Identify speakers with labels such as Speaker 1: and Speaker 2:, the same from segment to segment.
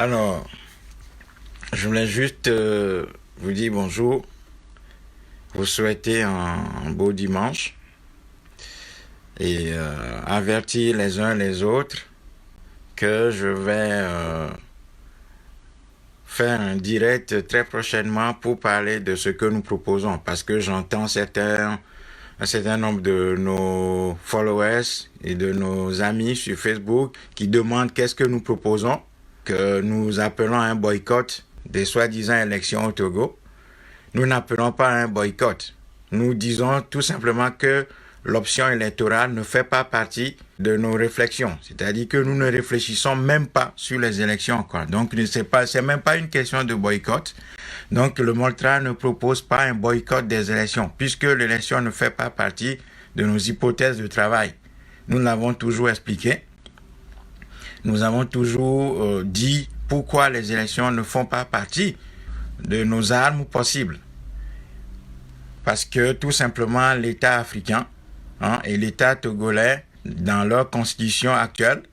Speaker 1: Alors, je voulais juste vous dire bonjour, vous souhaiter un beau dimanche et avertir les uns les autres que je vais faire un direct très prochainement pour parler de ce que nous proposons parce que j'entends un certain nombre de nos followers et de nos amis sur Facebook qui demandent qu'est-ce que nous proposons, que nous appelons à un boycott des soi-disant élections au Togo. Nous n'appelons pas à un boycott. Nous disons tout simplement que l'option électorale ne fait pas partie de nos réflexions. C'est-à-dire que nous ne réfléchissons même pas sur les élections, quoi. Donc, c'est même pas une question de boycott. Donc, le Moltra ne propose pas un boycott des élections, puisque l'élection ne fait pas partie de nos hypothèses de travail. Nous l'avons toujours expliqué. Nous avons toujours dit pourquoi les élections ne font pas partie de nos armes possibles. Parce que tout simplement, l'État africain et l'État togolais, dans leur constitution actuelle,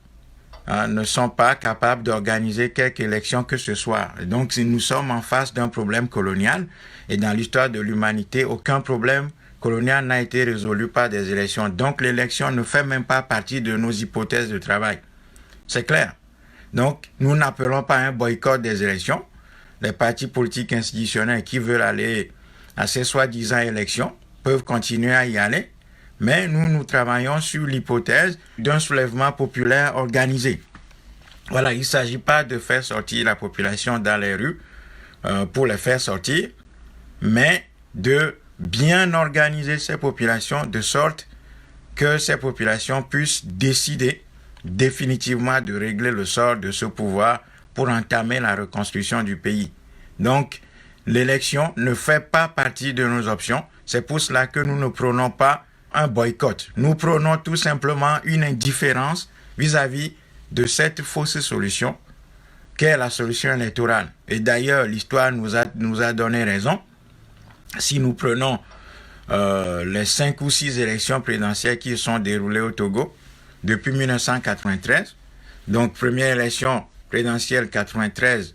Speaker 1: ne sont pas capables d'organiser quelque élection que ce soit. Donc, nous sommes en face d'un problème colonial et dans l'histoire de l'humanité, aucun problème colonial n'a été résolu par des élections. Donc, l'élection ne fait même pas partie de nos hypothèses de travail. C'est clair. Donc, nous n'appelons pas un boycott des élections. Les partis politiques institutionnels qui veulent aller à ces soi-disant élections peuvent continuer à y aller, mais nous travaillons sur l'hypothèse d'un soulèvement populaire organisé. Voilà, il ne s'agit pas de faire sortir la population dans les rues pour les faire sortir, mais de bien organiser ces populations de sorte que ces populations puissent décider définitivement de régler le sort de ce pouvoir pour entamer la reconstruction du pays. Donc, l'élection ne fait pas partie de nos options. C'est pour cela que nous ne prônons pas un boycott. Nous prônons tout simplement une indifférence vis-à-vis de cette fausse solution qu'est la solution électorale. Et d'ailleurs, l'histoire nous a donné raison. Si nous prenons les 5 ou 6 élections présidentielles qui sont déroulées au Togo depuis 1993, donc première élection présidentielle 93,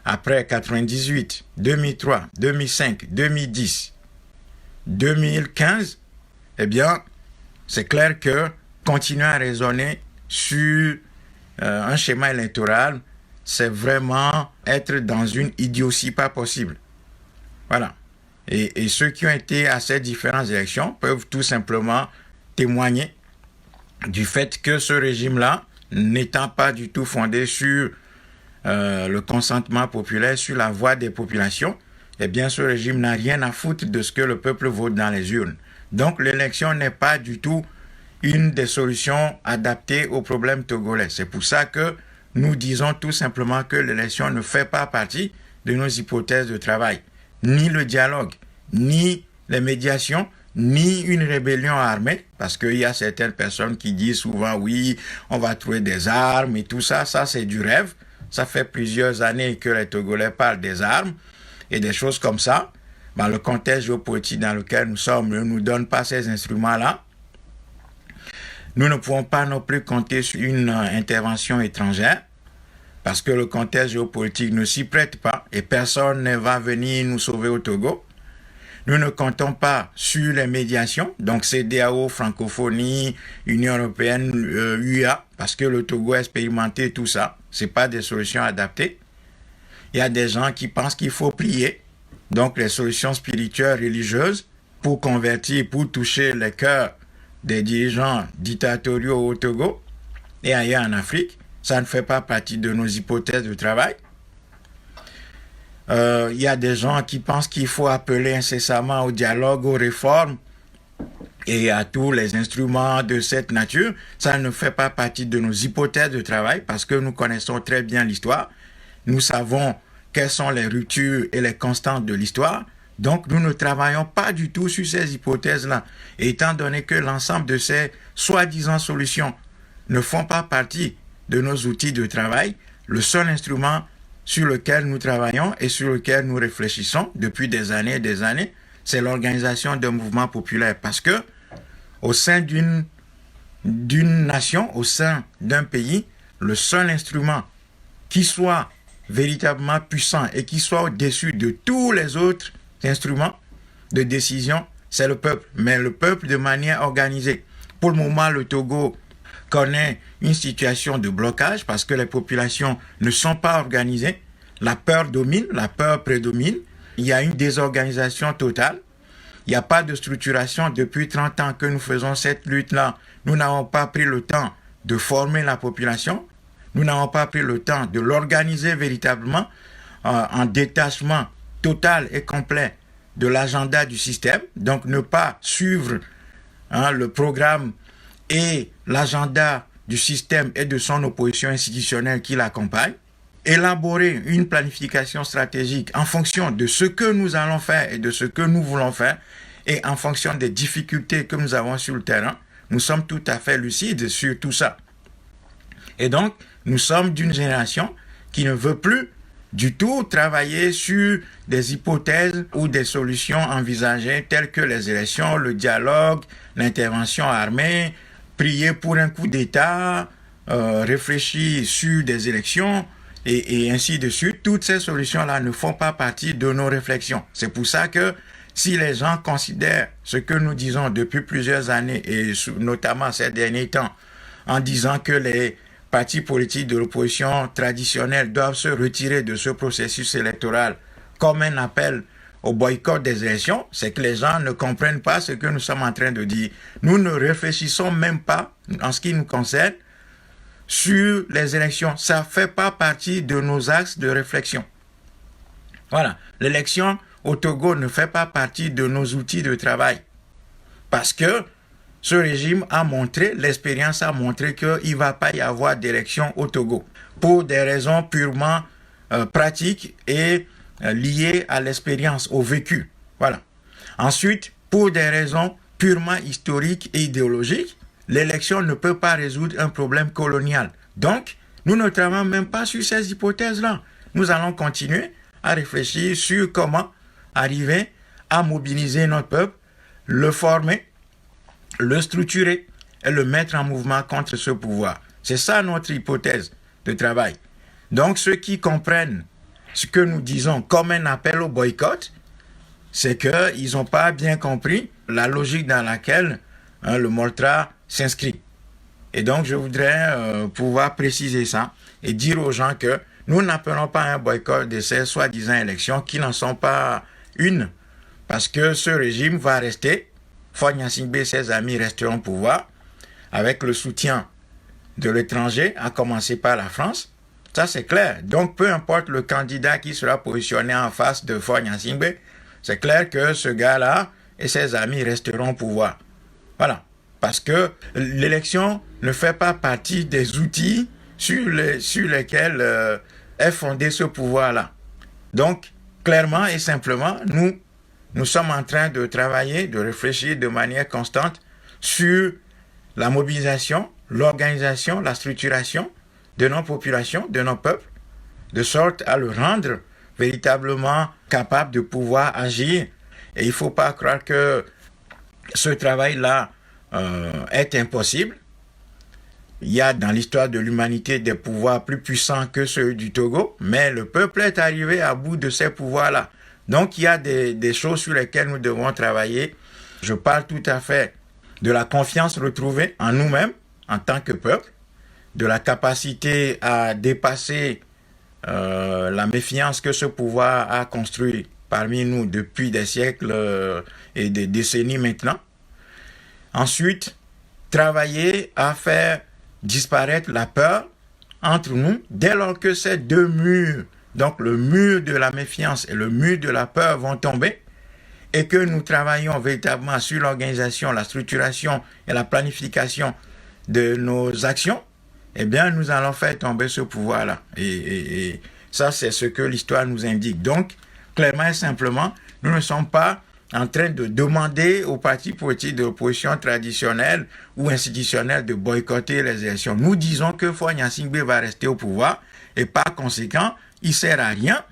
Speaker 1: après 98, 2003, 2005, 2010, 2015, eh bien, c'est clair que continuer à raisonner sur un schéma électoral, c'est vraiment être dans une idiotie pas possible. Voilà. Et ceux qui ont été à ces différentes élections peuvent tout simplement témoigner du fait que ce régime-là, n'étant pas du tout fondé sur le consentement populaire, sur la voix des populations, eh bien ce régime n'a rien à foutre de ce que le peuple vote dans les urnes. Donc l'élection n'est pas du tout une des solutions adaptées aux problèmes togolais. C'est pour ça que nous disons tout simplement que l'élection ne fait pas partie de nos hypothèses de travail. Ni le dialogue, ni les médiations, ni une rébellion armée, parce qu'il y a certaines personnes qui disent souvent, oui, on va trouver des armes et tout ça, ça c'est du rêve. Ça fait plusieurs années que les Togolais parlent des armes et des choses comme ça. Ben, le contexte géopolitique dans lequel nous sommes ne nous donne pas ces instruments-là. Nous ne pouvons pas non plus compter sur une intervention étrangère parce que le contexte géopolitique ne s'y prête pas et personne ne va venir nous sauver au Togo. Nous ne comptons pas sur les médiations, donc CEDEAO, francophonie, Union européenne, UA, parce que le Togo a expérimenté tout ça. Ce n'est pas des solutions adaptées. Il y a des gens qui pensent qu'il faut prier, donc les solutions spirituelles, religieuses, pour convertir, pour toucher les cœurs des dirigeants dictatoriaux au Togo et ailleurs en Afrique. Ça ne fait pas partie de nos hypothèses de travail. Il y a des gens qui pensent qu'il faut appeler incessamment au dialogue, aux réformes et à tous les instruments de cette nature. Ça ne fait pas partie de nos hypothèses de travail parce que nous connaissons très bien l'histoire. Nous savons quelles sont les ruptures et les constantes de l'histoire. Donc, nous ne travaillons pas du tout sur ces hypothèses-là. Et étant donné que l'ensemble de ces soi-disant solutions ne font pas partie de nos outils de travail, le seul instrument sur lequel nous travaillons et sur lequel nous réfléchissons depuis des années, c'est l'organisation d'un mouvement populaire. Parce que au sein d'une nation, au sein d'un pays, le seul instrument qui soit véritablement puissant et qui soit au-dessus de tous les autres instruments de décision, c'est le peuple. Mais le peuple de manière organisée. Pour le moment, le Togo connaît une situation de blocage parce que les populations ne sont pas organisées. La peur domine, la peur prédomine. Il y a une désorganisation totale. Il n'y a pas de structuration. Depuis 30 ans que nous faisons cette lutte-là, nous n'avons pas pris le temps de former la population. Nous n'avons pas pris le temps de l'organiser véritablement en détachement total et complet de l'agenda du système. Donc ne pas suivre le programme et l'agenda du système et de son opposition institutionnelle qui l'accompagne. Élaborer une planification stratégique en fonction de ce que nous allons faire et de ce que nous voulons faire et en fonction des difficultés que nous avons sur le terrain. Nous sommes tout à fait lucides sur tout ça. Et donc, nous sommes d'une génération qui ne veut plus du tout travailler sur des hypothèses ou des solutions envisagées telles que les élections, le dialogue, l'intervention armée, prier pour un coup d'État, réfléchir sur des élections et ainsi de suite. Toutes ces solutions-là ne font pas partie de nos réflexions. C'est pour ça que si les gens considèrent ce que nous disons depuis plusieurs années et notamment ces derniers temps en disant que les partis politiques de l'opposition traditionnelle doivent se retirer de ce processus électoral comme un appel au boycott des élections, c'est que les gens ne comprennent pas ce que nous sommes en train de dire. Nous ne réfléchissons même pas, en ce qui nous concerne, sur les élections. Ça ne fait pas partie de nos axes de réflexion. Voilà. L'élection au Togo ne fait pas partie de nos outils de travail. Parce que ce régime a montré, l'expérience a montré qu'il ne va pas y avoir d'élection au Togo. Pour des raisons purement pratiques et liées à l'expérience, au vécu. Voilà. Ensuite, pour des raisons purement historiques et idéologiques, l'élection ne peut pas résoudre un problème colonial. Donc, nous ne travaillons même pas sur ces hypothèses-là. Nous allons continuer à réfléchir sur comment arriver à mobiliser notre peuple, le former, le structurer et le mettre en mouvement contre ce pouvoir. C'est ça notre hypothèse de travail. Donc, ceux qui comprennent ce que nous disons comme un appel au boycott, c'est qu'ils n'ont pas bien compris la logique dans laquelle le MOLTRA s'inscrit. Et donc, je voudrais pouvoir préciser ça et dire aux gens que nous n'appelons pas un boycott de ces soi-disant élections qui n'en sont pas une, parce que ce régime va rester, Faure Gnassingbé et ses amis resteront au pouvoir, avec le soutien de l'étranger, à commencer par la France. Ça, c'est clair. Donc, peu importe le candidat qui sera positionné en face de Faure Gnassingbé, c'est clair que ce gars-là et ses amis resteront au pouvoir. Voilà. Parce que l'élection ne fait pas partie des outils sur lesquels est fondé ce pouvoir-là. Donc, clairement et simplement, nous sommes en train de travailler, de réfléchir de manière constante sur la mobilisation, l'organisation, la structuration de nos populations, de nos peuples, de sorte à le rendre véritablement capable de pouvoir agir. Et il ne faut pas croire que ce travail-là est impossible. Il y a dans l'histoire de l'humanité des pouvoirs plus puissants que ceux du Togo, mais le peuple est arrivé à bout de ces pouvoirs-là. Donc il y a des choses sur lesquelles nous devons travailler. Je parle tout à fait de la confiance retrouvée en nous-mêmes, en tant que peuple, de la capacité à dépasser la méfiance que ce pouvoir a construit parmi nous depuis des siècles et des décennies maintenant. Ensuite, travailler à faire disparaître la peur entre nous dès lors que ces deux murs, donc le mur de la méfiance et le mur de la peur vont tomber et que nous travaillons véritablement sur l'organisation, la structuration et la planification de nos actions, eh bien, nous allons faire tomber ce pouvoir-là. Et ça, c'est ce que l'histoire nous indique. Donc, clairement et simplement, nous ne sommes pas en train de demander aux partis politiques de l'opposition traditionnelle ou institutionnelle de boycotter les élections. Nous disons que Faure Gnassingbé va rester au pouvoir et par conséquent, il ne sert à rien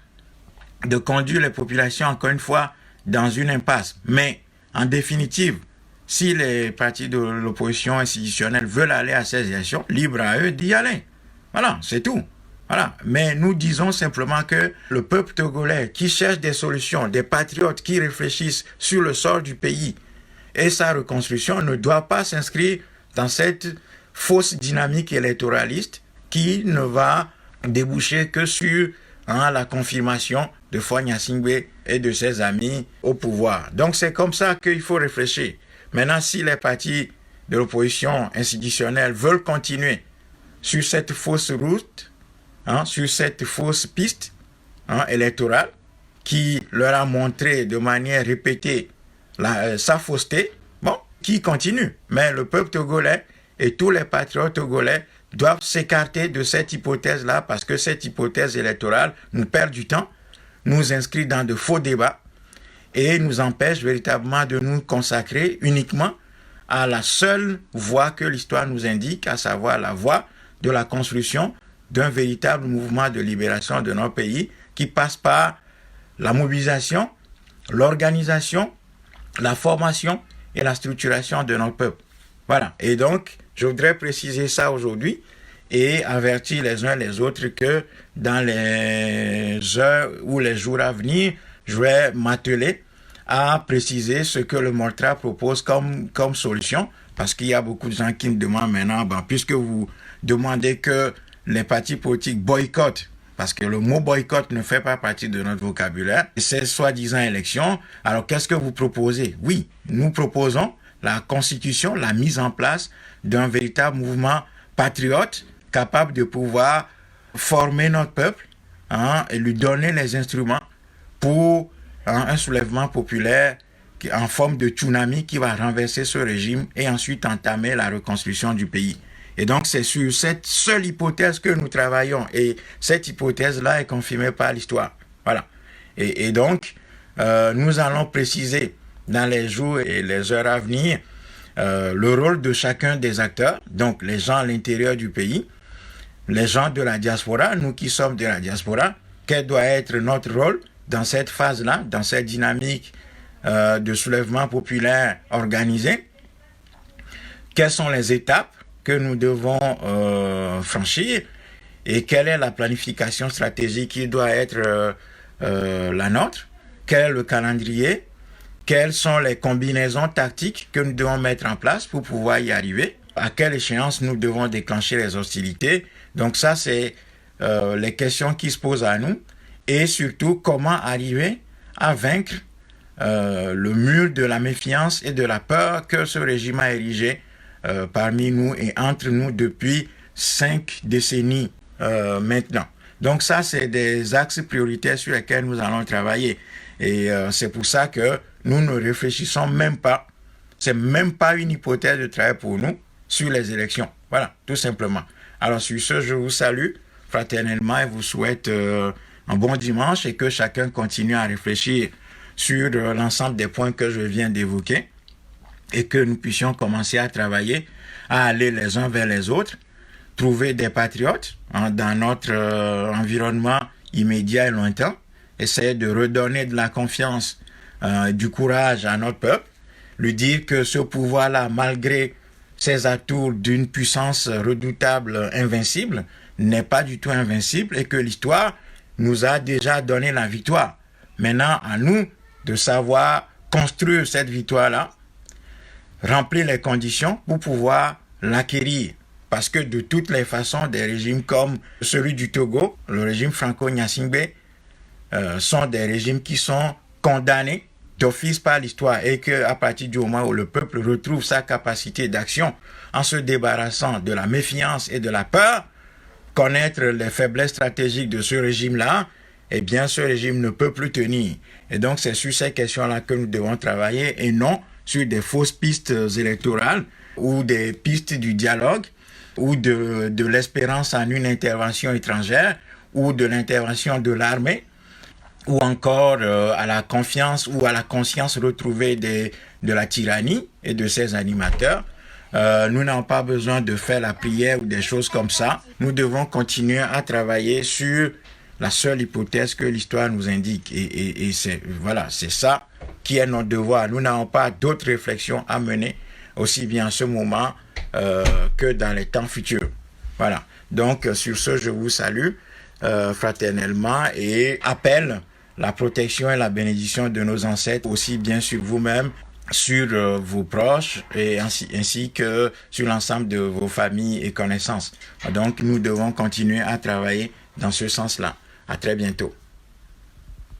Speaker 1: de conduire les populations, encore une fois, dans une impasse. Mais, en définitive, si les partis de l'opposition institutionnelle veulent aller à ces élections, libre à eux d'y aller. Voilà, c'est tout. Voilà. Mais nous disons simplement que le peuple togolais qui cherche des solutions, des patriotes qui réfléchissent sur le sort du pays et sa reconstruction ne doit pas s'inscrire dans cette fausse dynamique électoraliste qui ne va déboucher que sur la confirmation de Faure Gnassingbé et de ses amis au pouvoir. Donc c'est comme ça qu'il faut réfléchir. Maintenant, si les partis de l'opposition institutionnelle veulent continuer sur cette fausse route, sur cette fausse piste électorale qui leur a montré de manière répétée sa fausseté, bon, qui continue. Mais le peuple togolais et tous les patriotes togolais doivent s'écarter de cette hypothèse-là parce que cette hypothèse électorale nous perd du temps, nous inscrit dans de faux débats et nous empêche véritablement de nous consacrer uniquement à la seule voie que l'histoire nous indique, à savoir la voie de la construction d'un véritable mouvement de libération de notre pays qui passe par la mobilisation, l'organisation, la formation et la structuration de notre peuple. Voilà. Et donc, je voudrais préciser ça aujourd'hui et avertir les uns les autres que dans les heures ou les jours à venir, je vais m'atteler à préciser ce que le MORTRA propose comme solution, parce qu'il y a beaucoup de gens qui me demandent maintenant, puisque vous demandez que les partis politiques boycottent, parce que le mot boycott ne fait pas partie de notre vocabulaire, ces soi-disant élections, alors qu'est-ce que vous proposez? Oui, nous proposons la constitution, la mise en place d'un véritable mouvement patriote capable de pouvoir former notre peuple et lui donner les instruments pour un soulèvement populaire en forme de tsunami qui va renverser ce régime et ensuite entamer la reconstruction du pays. Et donc, c'est sur cette seule hypothèse que nous travaillons. Et cette hypothèse-là est confirmée par l'histoire. Voilà. Et donc, nous allons préciser dans les jours et les heures à venir le rôle de chacun des acteurs, donc les gens à l'intérieur du pays, les gens de la diaspora, nous qui sommes de la diaspora, quel doit être notre rôle dans cette phase-là, dans cette dynamique de soulèvement populaire organisé. Quelles sont les étapes que nous devons franchir et quelle est la planification stratégique qui doit être la nôtre, quel est le calendrier, quelles sont les combinaisons tactiques que nous devons mettre en place pour pouvoir y arriver, à quelle échéance nous devons déclencher les hostilités. Donc ça, c'est les questions qui se posent à nous et surtout comment arriver à vaincre le mur de la méfiance et de la peur que ce régime a érigé parmi nous et entre nous depuis 5 décennies maintenant. Donc ça, c'est des axes prioritaires sur lesquels nous allons travailler. Et c'est pour ça que nous ne réfléchissons même pas, c'est même pas une hypothèse de travail pour nous sur les élections. Voilà, tout simplement. Alors sur ce, je vous salue fraternellement et vous souhaite un bon dimanche et que chacun continue à réfléchir sur l'ensemble des points que je viens d'évoquer et que nous puissions commencer à travailler, à aller les uns vers les autres, trouver des patriotes dans notre environnement immédiat et lointain, essayer de redonner de la confiance, du courage à notre peuple, lui dire que ce pouvoir-là, malgré ses atouts d'une puissance redoutable, invincible, n'est pas du tout invincible et que l'histoire nous a déjà donné la victoire. Maintenant, à nous de savoir construire cette victoire-là, remplir les conditions pour pouvoir l'acquérir. Parce que de toutes les façons, des régimes comme celui du Togo, le régime franco-gnassingbé, sont des régimes qui sont condamnés d'office par l'histoire et qu'à partir du moment où le peuple retrouve sa capacité d'action en se débarrassant de la méfiance et de la peur, connaître les faiblesses stratégiques de ce régime-là, eh bien ce régime ne peut plus tenir. Et donc c'est sur ces questions-là que nous devons travailler et non sur des fausses pistes électorales ou des pistes du dialogue ou de l'espérance en une intervention étrangère ou de l'intervention de l'armée ou encore à la confiance ou à la conscience retrouvée de la tyrannie et de ses animateurs. Nous n'avons pas besoin de faire la prière ou des choses comme ça. Nous devons continuer à travailler sur la seule hypothèse que l'histoire nous indique. Et c'est ça qui est notre devoir. Nous n'avons pas d'autres réflexions à mener, aussi bien en ce moment que dans les temps futurs. Voilà. Donc, sur ce, je vous salue. fraternellement et appelle la protection et la bénédiction de nos ancêtres, aussi bien sur vous-même, sur vos proches et ainsi que sur l'ensemble de vos familles et connaissances. Donc, nous devons continuer à travailler dans ce sens-là. À très bientôt.